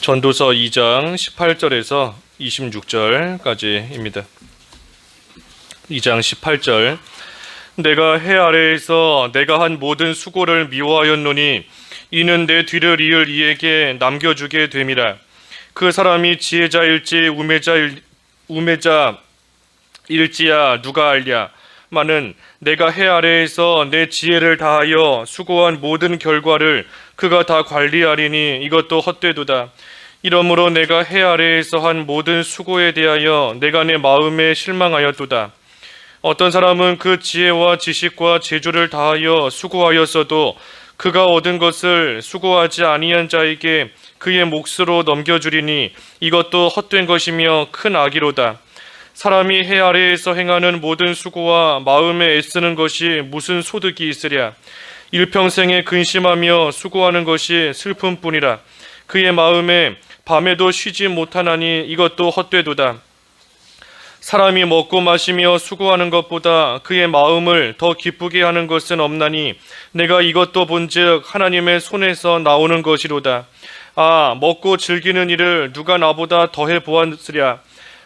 전도서 2장 18절에서 26절까지입니다. 2장 18절. 내가 해 아래에서 내가 한 모든 수고를 미워하였노니 이는 내 뒤를 이을 이에게 남겨주게 됨이라. 그 사람이 지혜자일지 우매자일지야 누가 알랴. 마는 내가 해 아래에서 내 지혜를 다하여 수고한 모든 결과를 그가 다 관리하리니 이것도 헛되도다. 이러므로 내가 해 아래에서 한 모든 수고에 대하여 내가 내 마음에 실망하였도다. 어떤 사람은 그 지혜와 지식과 재주를 다하여 수고하였어도 그가 얻은 것을 수고하지 아니한 자에게 그의 몫으로 넘겨주리니 이것도 헛된 것이며 큰 악이로다. 사람이 해 아래에서 행하는 모든 수고와 마음에 애쓰는 것이 무슨 소득이 있으랴. 일평생에 근심하며 수고하는 것이 슬픔뿐이라. 그의 마음에 밤에도 쉬지 못하나니 이것도 헛되도다. 사람이 먹고 마시며 수고하는 것보다 그의 마음을 더 기쁘게 하는 것은 없나니 내가 이것도 본즉 하나님의 손에서 나오는 것이로다. 아, 먹고 즐기는 일을 누가 나보다 더해 보았으랴.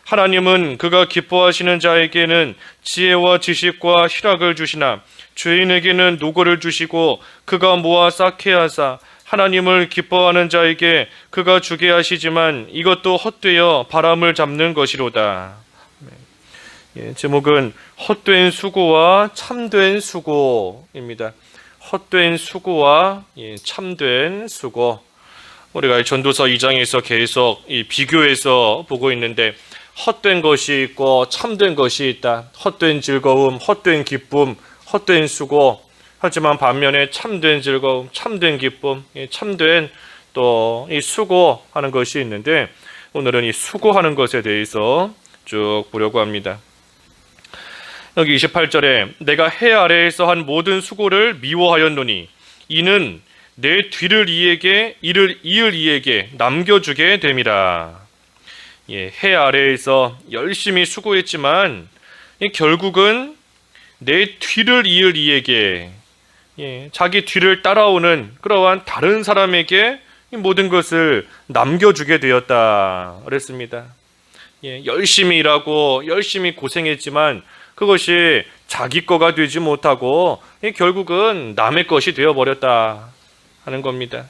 하나님은 그가 기뻐하시는 자에게는 지혜와 지식과 희락을 주시나 죄인에게는 노고를 주시고 그가 모아 쌓게 하사 하나님을 기뻐하는 자에게 그가 주게 하시지만 이것도 헛되어 바람을 잡는 것이로다. 제목은 헛된 수고와 참된 수고입니다. 헛된 수고와 참된 수고. 우리가 전도서 2장에서 계속 비교해서 보고 있는데 헛된 것이 있고 참된 것이 있다. 헛된 즐거움, 헛된 기쁨, 헛된 수고. 하지만 반면에 참된 즐거움, 참된 기쁨, 참된 또 이 수고하는 것이 있는데 오늘은 이 수고하는 것에 대해서 쭉 보려고 합니다. 여기 28절에 내가 해 아래에서 한 모든 수고를 미워하였노니 이는 내 뒤를 이를 이을 이에게 남겨주게 됨이라. 해 아래에서 열심히 수고했지만 결국은 내 뒤를 이을 이에게 자기 뒤를 따라오는 그러한 다른 사람에게 모든 것을 남겨주게 되었다 그랬습니다. 열심히 일하고 열심히 고생했지만 그것이 자기 거가 되지 못하고 결국은 남의 것이 되어버렸다 하는 겁니다.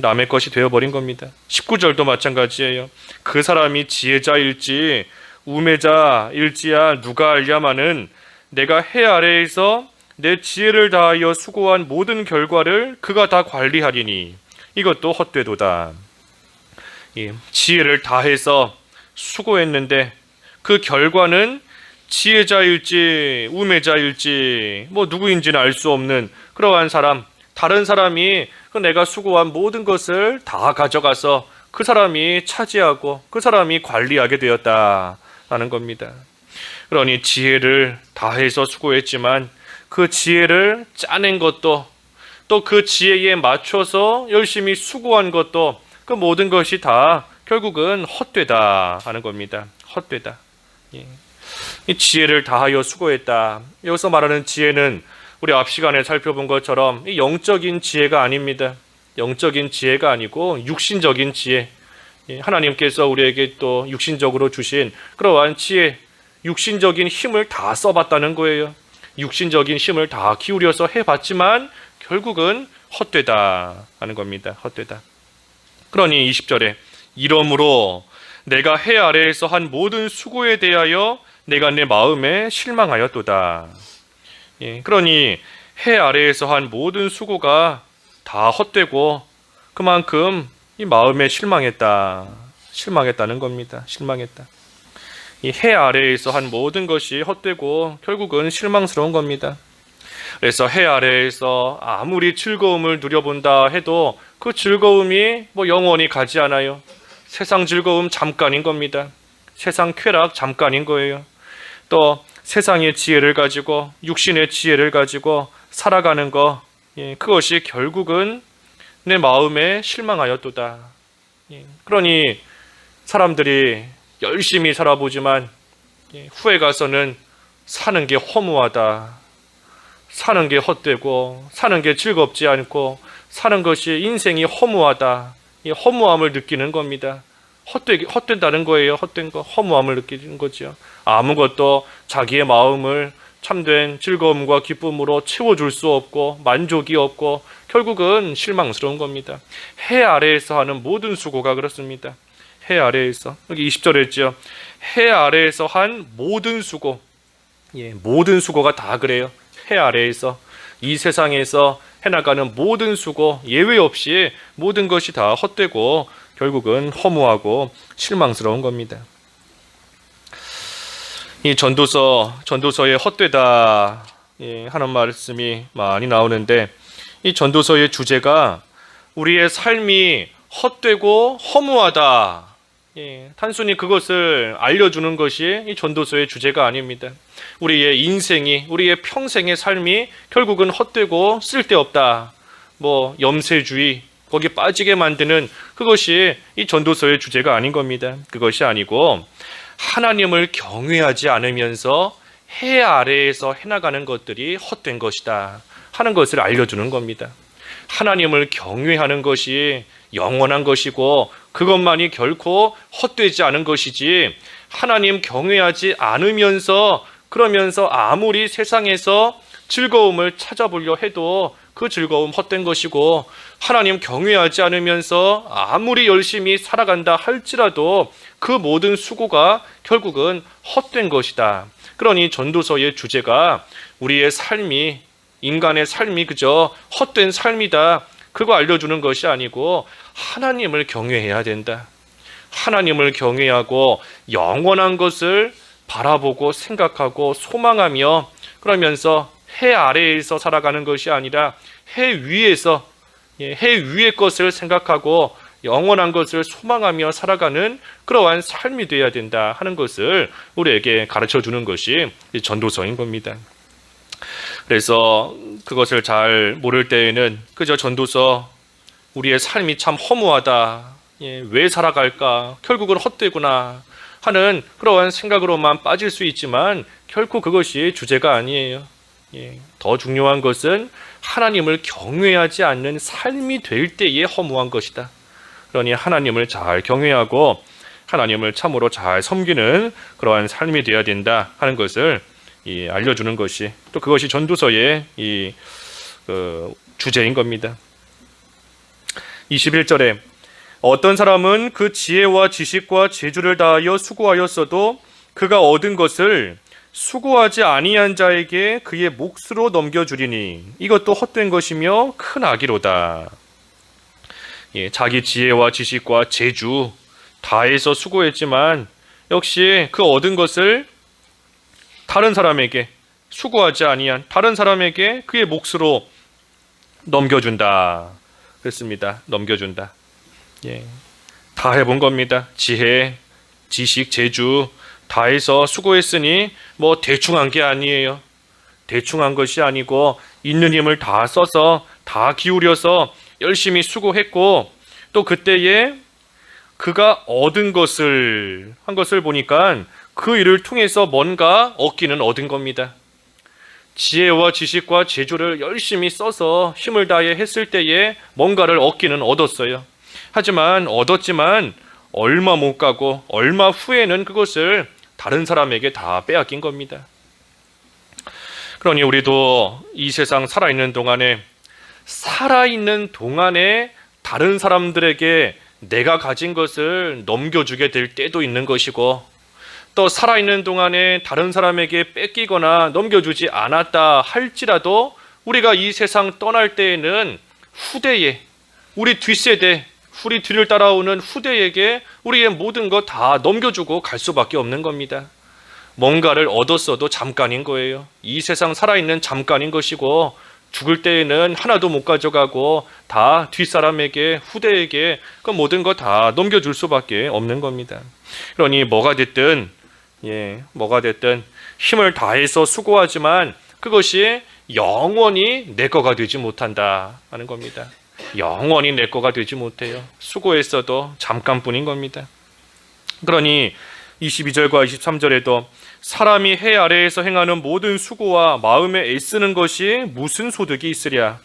남의 것이 되어버린 겁니다. 19절도 마찬가지예요. 그 사람이 지혜자일지 우매자일지야 누가 알랴마는 내가 해 아래에서 내 지혜를 다하여 수고한 모든 결과를 그가 다 관리하리니 이것도 헛되도다. 지혜를 다해서 수고했는데 그 결과는 지혜자일지 우매자일지 누구인지는 알 수 없는 그러한 사람, 다른 사람이 내가 수고한 모든 것을 다 가져가서 그 사람이 차지하고 그 사람이 관리하게 되었다라는 겁니다. 그러니 지혜를 다해서 수고했지만 그 지혜를 짜낸 것도 또 그 지혜에 맞춰서 열심히 수고한 것도 그 모든 것이 다 결국은 헛되다 하는 겁니다. 헛되다. 이 지혜를 다하여 수고했다. 여기서 말하는 지혜는 우리 앞 시간에 살펴본 것처럼 이 영적인 지혜가 아닙니다. 영적인 지혜가 아니고 육신적인 지혜. 하나님께서 우리에게 또 육신적으로 주신 그러한 지혜, 육신적인 힘을 다 써봤다는 거예요. 육신적인 힘을 다 기울여서 해봤지만 결국은 헛되다 하는 겁니다. 헛되다. 그러니 20절에 이러므로 내가 해 아래에서 한 모든 수고에 대하여 내가 내 마음에 실망하였도다. 그러니 해 아래에서 한 모든 수고가 다 헛되고 그만큼 이 마음에 실망했다는 겁니다. 실망했다. 이 해 아래에서 한 모든 것이 헛되고 결국은 실망스러운 겁니다. 그래서 해 아래에서 아무리 즐거움을 누려본다 해도 그 즐거움이 영원히 가지 않아요. 세상 즐거움 잠깐인 겁니다. 세상 쾌락 잠깐인 거예요. 또 세상의 지혜를 가지고 육신의 지혜를 가지고 살아가는 거 그것이 결국은 내 마음에 실망하였도다. 그러니 사람들이 열심히 살아보지만 후에 가서는 사는 게 허무하다. 사는 게 헛되고 사는 게 즐겁지 않고 사는 것이 인생이 허무하다. 이 허무함을 느끼는 겁니다. 헛된다는 거예요. 헛된 거, 허무함을 느끼는 거죠. 아무것도 자기의 마음을 참된 즐거움과 기쁨으로 채워줄 수 없고 만족이 없고 결국은 실망스러운 겁니다. 해 아래에서 하는 모든 수고가 그렇습니다. 해 아래에서, 여기 20절에 했죠. 해 아래에서 한 모든 수고, 모든 수고가 다 그래요. 해 아래에서, 이 세상에서 해나가는 모든 수고, 예외 없이 모든 것이 다 헛되고 결국은 허무하고 실망스러운 겁니다. 이 전도서에 헛되다 하는 말씀이 많이 나오는데, 이 전도서의 주제가 우리의 삶이 헛되고 허무하다, 단순히 그것을 알려주는 것이 이 전도서의 주제가 아닙니다. 우리의 인생이, 우리의 평생의 삶이 결국은 헛되고 쓸데없다, 염세주의, 거기에 빠지게 만드는 그것이 이 전도서의 주제가 아닌 겁니다. 그것이 아니고 하나님을 경외하지 않으면서 해 아래에서 해나가는 것들이 헛된 것이다 하는 것을 알려주는 겁니다. 하나님을 경외하는 것이 영원한 것이고 그것만이 결코 헛되지 않은 것이지, 하나님 경외하지 않으면서 그러면서 아무리 세상에서 즐거움을 찾아보려 해도 그 즐거움 헛된 것이고, 하나님 경외하지 않으면서 아무리 열심히 살아간다 할지라도 그 모든 수고가 결국은 헛된 것이다. 그러니 전도서의 주제가 우리의 삶이, 인간의 삶이 그저 헛된 삶이다, 그거 알려주는 것이 아니고 하나님을 경외해야 된다. 하나님을 경외하고 영원한 것을 바라보고 생각하고 소망하며, 그러면서 해 아래에서 살아가는 것이 아니라 해 위에서, 해 위의 것을 생각하고 영원한 것을 소망하며 살아가는 그러한 삶이 되어야 된다 하는 것을 우리에게 가르쳐 주는 것이 전도서인 겁니다. 그래서 그것을 잘 모를 때에는 그저 전도서, 우리의 삶이 참 허무하다, 왜 살아갈까, 결국은 헛되구나 하는 그러한 생각으로만 빠질 수 있지만 결코 그것이 주제가 아니에요. 더 중요한 것은 하나님을 경외하지 않는 삶이 될 때의 허무한 것이다. 그러니 하나님을 잘 경외하고 하나님을 참으로 잘 섬기는 그러한 삶이 되어야 된다 하는 것을 알려주는 것이, 또 그것이 전도서의 주제인 겁니다. 21절에 어떤 사람은 그 지혜와 지식과 재주를 다하여 수고하였어도 그가 얻은 것을 수고하지 아니한 자에게 그의 몫으로 넘겨주리니 이것도 헛된 것이며 큰 악이로다. 자기 지혜와 지식과 재주 다해서 수고했지만 역시 그 얻은 것을 다른 사람에게, 수고하지 아니한 다른 사람에게 그의 몫으로 넘겨준다. 그렇습니다. 넘겨준다. 다 해본 겁니다. 지혜, 지식, 재주 다 해서 수고했으니 대충 한 게 아니에요. 대충 한 것이 아니고 있는 힘을 다 써서 다 기울여서 열심히 수고했고, 또 그때에 그가 얻은 것을 한 것을 보니까 그 일을 통해서 뭔가 얻기는 얻은 겁니다. 지혜와 지식과 재주를 열심히 써서 힘을 다해 했을 때에 뭔가를 얻기는 얻었어요. 하지만 얻었지만 얼마 못 가고 얼마 후에는 그것을 다른 사람에게 다 빼앗긴 겁니다. 그러니 우리도 이 세상 살아있는 동안에 다른 사람들에게 내가 가진 것을 넘겨주게 될 때도 있는 것이고, 또 살아있는 동안에 다른 사람에게 뺏기거나 넘겨주지 않았다 할지라도 우리가 이 세상 떠날 때에는 후대에, 우리 뒷세대, 우리 뒤를 따라오는 후대에게 우리의 모든 것 다 넘겨주고 갈 수밖에 없는 겁니다. 뭔가를 얻었어도 잠깐인 거예요. 이 세상 살아있는 잠깐인 것이고, 죽을 때에는 하나도 못 가져가고 다 뒷사람에게, 후대에게 그 모든 것 다 넘겨줄 수밖에 없는 겁니다. 그러니 뭐가 됐든 힘을 다해서 수고하지만 그것이 영원히 내 거가 되지 못한다 하는 겁니다. 영원히 내 거가 되지 못해요. 수고했어도 잠깐뿐인 겁니다. 그러니 22절과 23절에도 사람이 해 아래에서 행하는 모든 수고와 마음에 애쓰는 것이 무슨 소득이 있으랴.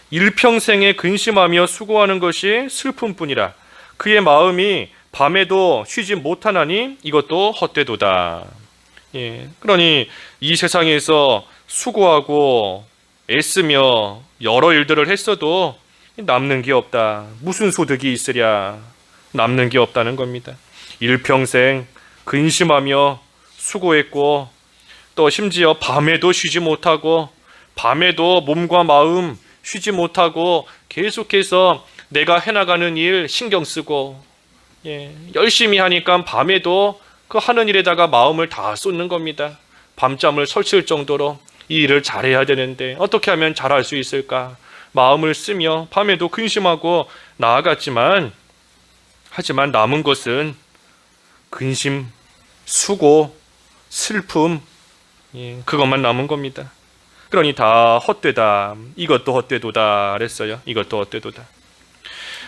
일평생에 근심하며 수고하는 것이 슬픔뿐이라. 그의 마음이 밤에도 쉬지 못하나니 이것도 헛되도다. 그러니 이 세상에서 수고하고 애쓰며 여러 일들을 했어도 남는 게 없다. 무슨 소득이 있으랴. 남는 게 없다는 겁니다. 일평생 근심하며 수고했고 또 심지어 밤에도 쉬지 못하고 밤에도 몸과 마음 쉬지 못하고 계속해서 내가 해나가는 일 신경 쓰고 열심히 하니까 밤에도 그 하는 일에다가 마음을 다 쏟는 겁니다. 밤잠을 설칠 정도로 이 일을 잘해야 되는데 어떻게 하면 잘할 수 있을까? 마음을 쓰며 밤에도 근심하고 나아갔지만 하지만 남은 것은 근심, 수고, 슬픔 그것만 남은 겁니다. 그러니 다 헛되다. 이것도 헛되도다 그랬어요. 이것도 헛되도다.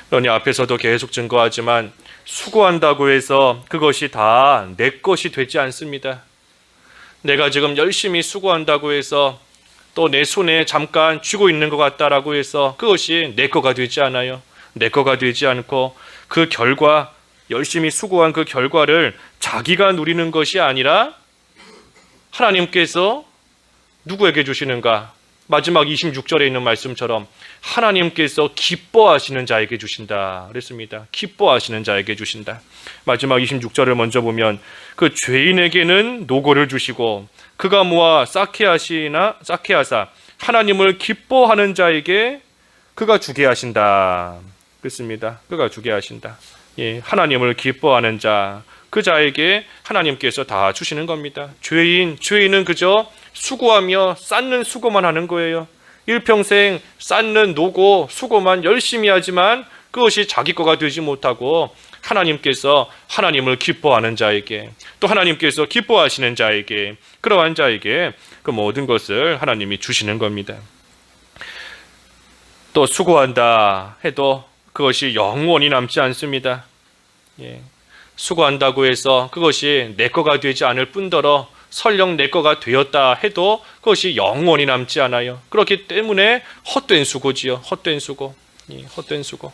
그러니 앞에서도 계속 증거하지만 수고한다고 해서 그것이 다 내 것이 되지 않습니다. 내가 지금 열심히 수고한다고 해서 또 내 손에 잠깐 쥐고 있는 것 같다라고 해서 그것이 내 거가 되지 않아요. 내 거가 되지 않고 그 결과, 열심히 수고한 그 결과를 자기가 누리는 것이 아니라 하나님께서 누구에게 주시는가? 마지막 26절에 있는 말씀처럼 하나님께서 기뻐하시는 자에게 주신다 그랬습니다. 기뻐하시는 자에게 주신다. 마지막 26절을 먼저 보면 그 죄인에게는 노고를 주시고 그가 모아 쌓게 하사 하나님을 기뻐하는 자에게 그가 주게 하신다 그랬습니다. 그가 주게 하신다. 하나님을 기뻐하는 자, 그 자에게 하나님께서 다 주시는 겁니다. 죄인은 그저 수고하며 쌓는 수고만 하는 거예요. 일평생 쌓는 노고, 수고만 열심히 하지만 그것이 자기 거가 되지 못하고 하나님께서 하나님을 기뻐하는 자에게 또 하나님께서 기뻐하시는 자에게 그러한 자에게 그 모든 것을 하나님이 주시는 겁니다. 또 수고한다 해도 그것이 영원히 남지 않습니다. 수고한다고 해서 그것이 내 거가 되지 않을 뿐더러 설령 내 거가 되었다 해도 그것이 영원히 남지 않아요. 그렇기 때문에 헛된 수고지요. 헛된 수고. 헛된 수고.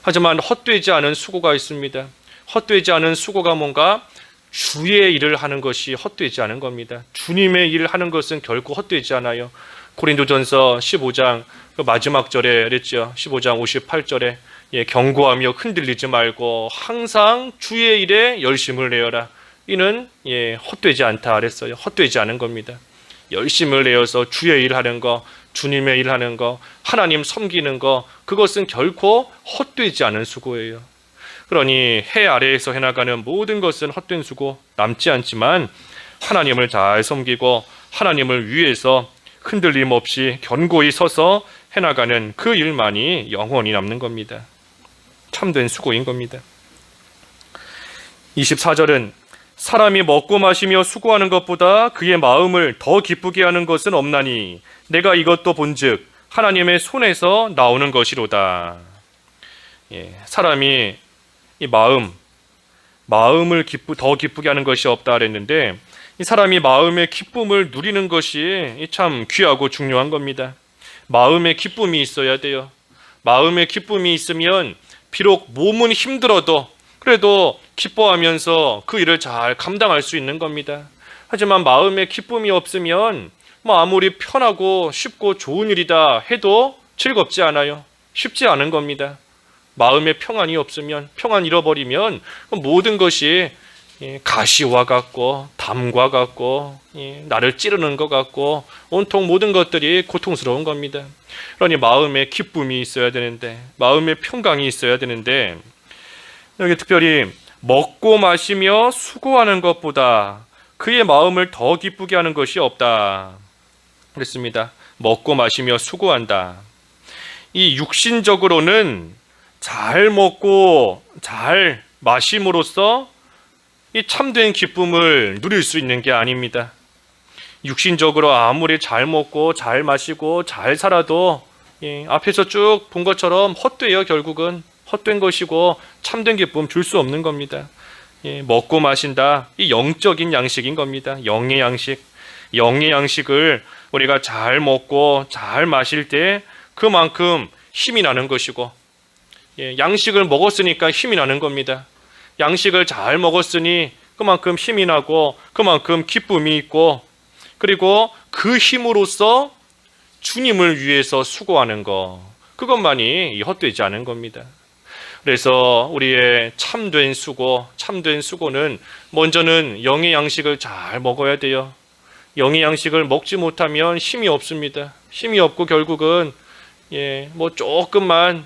하지만 헛되지 않은 수고가 있습니다. 헛되지 않은 수고가 뭔가 주의 일을 하는 것이 헛되지 않은 겁니다. 주님의 일을 하는 것은 결코 헛되지 않아요. 고린도전서 15장 마지막 절에 그랬죠. 15장 58절에 경고하며 흔들리지 말고 항상 주의 일에 열심을 내어라. 이는 헛되지 않다 그랬어요. 헛되지 않은 겁니다. 열심을 내어서 주의 일하는 거, 주님의 일하는 거, 하나님 섬기는 거, 그것은 결코 헛되지 않은 수고예요. 그러니 해 아래에서 해나가는 모든 것은 헛된 수고 남지 않지만 하나님을 잘 섬기고 하나님을 위해서 흔들림 없이 견고히 서서 해나가는 그 일만이 영원히 남는 겁니다. 참된 수고인 겁니다. 24절은 사람이 먹고 마시며 수고하는 것보다 그의 마음을 더 기쁘게 하는 것은 없나니 내가 이것도 본즉 하나님의 손에서 나오는 것이로다. 사람이 이 마음을 더 기쁘게 하는 것이 없다 그랬는데 이 사람이 마음의 기쁨을 누리는 것이 참 귀하고 중요한 겁니다. 마음의 기쁨이 있어야 돼요. 마음의 기쁨이 있으면 비록 몸은 힘들어도 그래도 기뻐하면서 그 일을 잘 감당할 수 있는 겁니다. 하지만 마음의 기쁨이 없으면 아무리 편하고 쉽고 좋은 일이다 해도 즐겁지 않아요. 쉽지 않은 겁니다. 마음의 평안이 없으면, 평안 잃어버리면 모든 것이 가시와 같고 담과 같고 나를 찌르는 것 같고 온통 모든 것들이 고통스러운 겁니다. 그러니 마음의 기쁨이 있어야 되는데, 마음의 평강이 있어야 되는데, 여기 특별히 먹고 마시며 수고하는 것보다 그의 마음을 더 기쁘게 하는 것이 없다 그랬습니다. 먹고 마시며 수고한다. 이 육신적으로는 잘 먹고 잘 마심으로써 이 참된 기쁨을 누릴 수 있는 게 아닙니다. 육신적으로 아무리 잘 먹고 잘 마시고 잘 살아도 앞에서 쭉 본 것처럼 헛되어요. 결국은 헛된 것이고 참된 기쁨 줄 수 없는 겁니다. 먹고 마신다. 이 영적인 양식인 겁니다. 영의 양식. 영의 양식을 우리가 잘 먹고 잘 마실 때 그만큼 힘이 나는 것이고 양식을 먹었으니까 힘이 나는 겁니다. 양식을 잘 먹었으니 그만큼 힘이 나고 그만큼 기쁨이 있고, 그리고 그 힘으로써 주님을 위해서 수고하는 것, 그것만이 헛되지 않은 겁니다. 그래서 우리의 참된 수고는 먼저는 영의 양식을 잘 먹어야 돼요. 영의 양식을 먹지 못하면 힘이 없습니다. 힘이 없고 결국은 조금만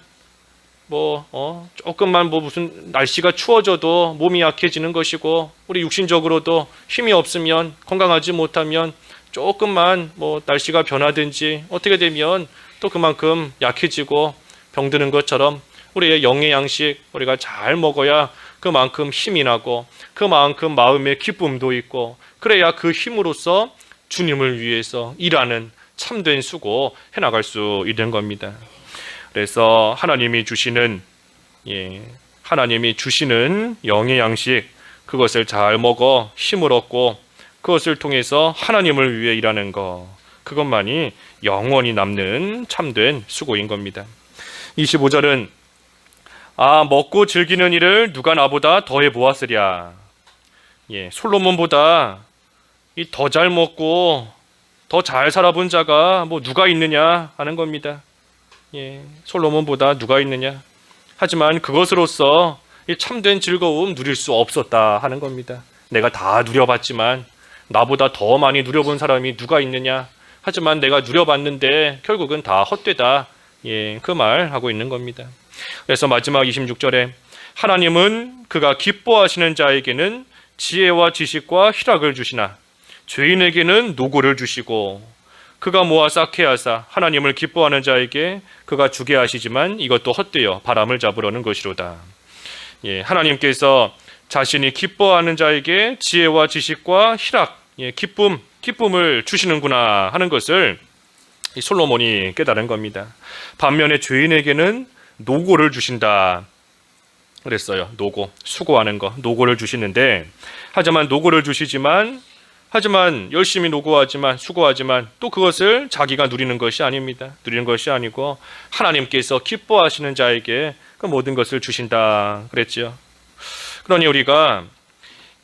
무슨 날씨가 추워져도 몸이 약해지는 것이고, 우리 육신적으로도 힘이 없으면, 건강하지 못하면 조금만 날씨가 변하든지 어떻게 되면 또 그만큼 약해지고 병드는 것처럼, 우리의 영의 양식 우리가 잘 먹어야 그만큼 힘이 나고 그만큼 마음의 기쁨도 있고, 그래야 그 힘으로써 주님을 위해서 일하는 참된 수고 해나갈 수 있는 겁니다. 그래서 하나님이 주시는 영의 양식, 그것을 잘 먹어 힘을 얻고 그것을 통해서 하나님을 위해 일하는 것, 그것만이 영원히 남는 참된 수고인 겁니다. 25절은 먹고 즐기는 일을 누가 나보다 더해 보았으랴. 솔로몬보다 더 잘 먹고 더 잘 살아본 자가 누가 있느냐 하는 겁니다. 솔로몬보다 누가 있느냐. 하지만 그것으로서 참된 즐거움 누릴 수 없었다 하는 겁니다. 내가 다 누려봤지만 나보다 더 많이 누려본 사람이 누가 있느냐. 하지만 내가 누려봤는데 결국은 다 헛되다. 그 말 하고 있는 겁니다. 그래서 마지막 26절에 하나님은 그가 기뻐하시는 자에게는 지혜와 지식과 희락을 주시나 죄인에게는 노고를 주시고, 그가 모아 쌓게 하사 하나님을 기뻐하는 자에게 그가 주게 하시지만 이것도 헛되어 바람을 잡으려는 것이로다. 하나님께서 자신이 기뻐하는 자에게 지혜와 지식과 희락, 기쁨을 주시는구나 하는 것을 솔로몬이 깨달은 겁니다. 반면에 죄인에게는 노고를 주신다 그랬어요. 수고하는 거, 노고를 주시는데, 하지만 열심히 수고하지만 또 그것을 자기가 누리는 것이 아닙니다. 누리는 것이 아니고 하나님께서 기뻐하시는 자에게 그 모든 것을 주신다 그랬죠. 그러니 우리가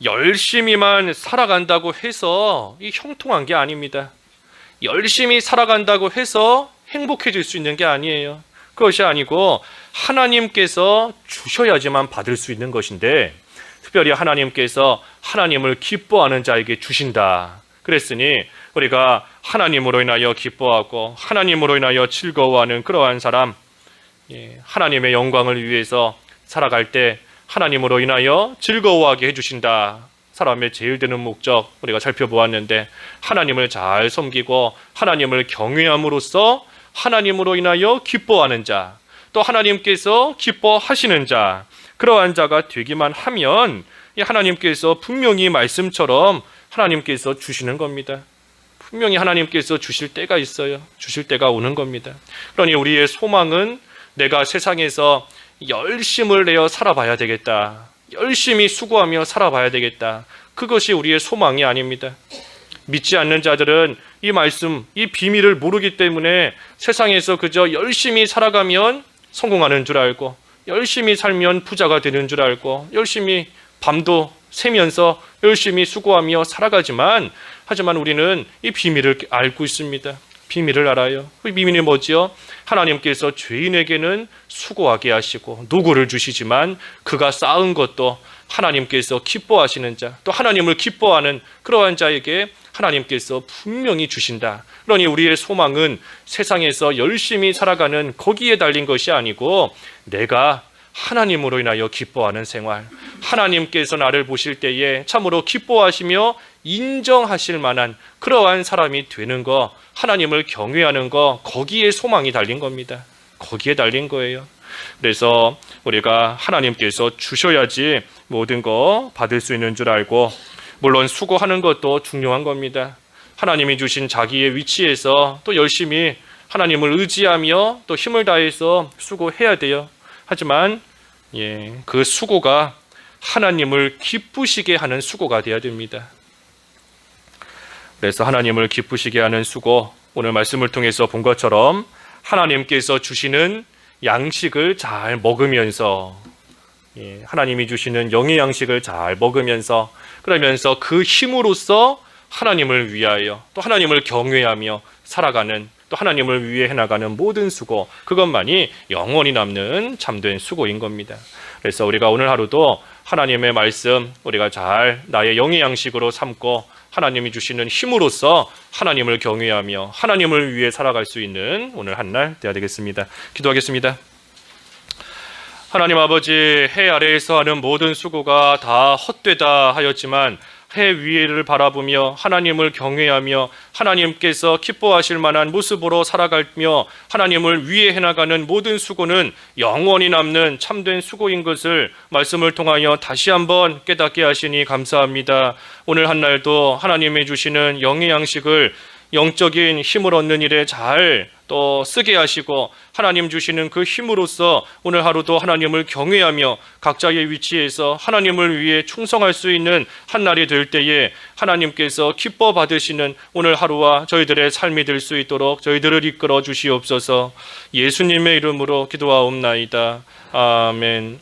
열심히만 살아간다고 해서 형통한 게 아닙니다. 열심히 살아간다고 해서 행복해질 수 있는 게 아니에요. 그것이 아니고 하나님께서 주셔야지만 받을 수 있는 것인데, 특별히 하나님께서 하나님을 기뻐하는 자에게 주신다 그랬으니, 우리가 하나님으로 인하여 기뻐하고 하나님으로 인하여 즐거워하는 그러한 사람, 하나님의 영광을 위해서 살아갈 때 하나님으로 인하여 즐거워하게 해주신다. 사람의 제일 되는 목적 우리가 살펴보았는데, 하나님을 잘 섬기고 하나님을 경외함으로써 하나님으로 인하여 기뻐하는 자, 또 하나님께서 기뻐하시는 자, 그러한 자가 되기만 하면 하나님께서 분명히 말씀처럼 하나님께서 주시는 겁니다. 분명히 하나님께서 주실 때가 있어요. 주실 때가 오는 겁니다. 그러니 우리의 소망은 내가 세상에서 열심을 내어 살아봐야 되겠다. 열심히 수고하며 살아봐야 되겠다. 그것이 우리의 소망이 아닙니다. 믿지 않는 자들은 이 말씀, 이 비밀을 모르기 때문에 세상에서 그저 열심히 살아가면 성공하는 줄 알고, 열심히 살면 부자가 되는 줄 알고, 열심히 밤도 새면서 열심히 수고하며 살아가지만, 하지만 우리는 이 비밀을 알고 있습니다. 비밀을 알아요. 그 비밀이 뭐지요? 하나님께서 죄인에게는 수고하게 하시고 노고를 주시지만 그가 쌓은 것도 하나님께서 기뻐하시는 자, 또 하나님을 기뻐하는 그러한 자에게 하나님께서 분명히 주신다. 그러니 우리의 소망은 세상에서 열심히 살아가는 거기에 달린 것이 아니고, 내가 하나님으로 인하여 기뻐하는 생활, 하나님께서 나를 보실 때에 참으로 기뻐하시며 인정하실 만한 그러한 사람이 되는 거, 하나님을 경외하는 거, 거기에 소망이 달린 겁니다. 거기에 달린 거예요. 그래서 우리가 하나님께서 주셔야지 모든 거 받을 수 있는 줄 알고, 물론 수고하는 것도 중요한 겁니다. 하나님이 주신 자기의 위치에서 또 열심히 하나님을 의지하며 또 힘을 다해서 수고해야 돼요. 하지만 그 수고가 하나님을 기쁘시게 하는 수고가 되어야 됩니다. 그래서 하나님을 기쁘시게 하는 수고, 오늘 말씀을 통해서 본 것처럼 하나님께서 주시는 양식을 잘 먹으면서 하나님이 주시는 영의 양식을 잘 먹으면서 그러면서 그 힘으로써 하나님을 위하여 또 하나님을 경외하며 살아가는 또 하나님을 위해 해나가는 모든 수고 그것만이 영원히 남는 참된 수고인 겁니다. 그래서 우리가 오늘 하루도 하나님의 말씀 우리가 잘 나의 영의 양식으로 삼고 하나님이 주시는 힘으로써 하나님을 경외하며 하나님을 위해 살아갈 수 있는 오늘 한날 되어야 되겠습니다. 기도하겠습니다. 하나님 아버지, 해 아래에서 하는 모든 수고가 다 헛되다 하였지만 해 위를 바라보며 하나님을 경외하며 하나님께서 기뻐하실 만한 모습으로 살아가며 하나님을 위해 해나가는 모든 수고는 영원히 남는 참된 수고인 것을 말씀을 통하여 다시 한번 깨닫게 하시니 감사합니다. 오늘 한날도 하나님이 주시는 영의 양식을 영적인 힘을 얻는 일에 잘 또 쓰게 하시고 하나님 주시는 그 힘으로써 오늘 하루도 하나님을 경외하며 각자의 위치에서 하나님을 위해 충성할 수 있는 한날이 될 때에 하나님께서 기뻐 받으시는 오늘 하루와 저희들의 삶이 될 수 있도록 저희들을 이끌어 주시옵소서. 예수님의 이름으로 기도하옵나이다. 아멘.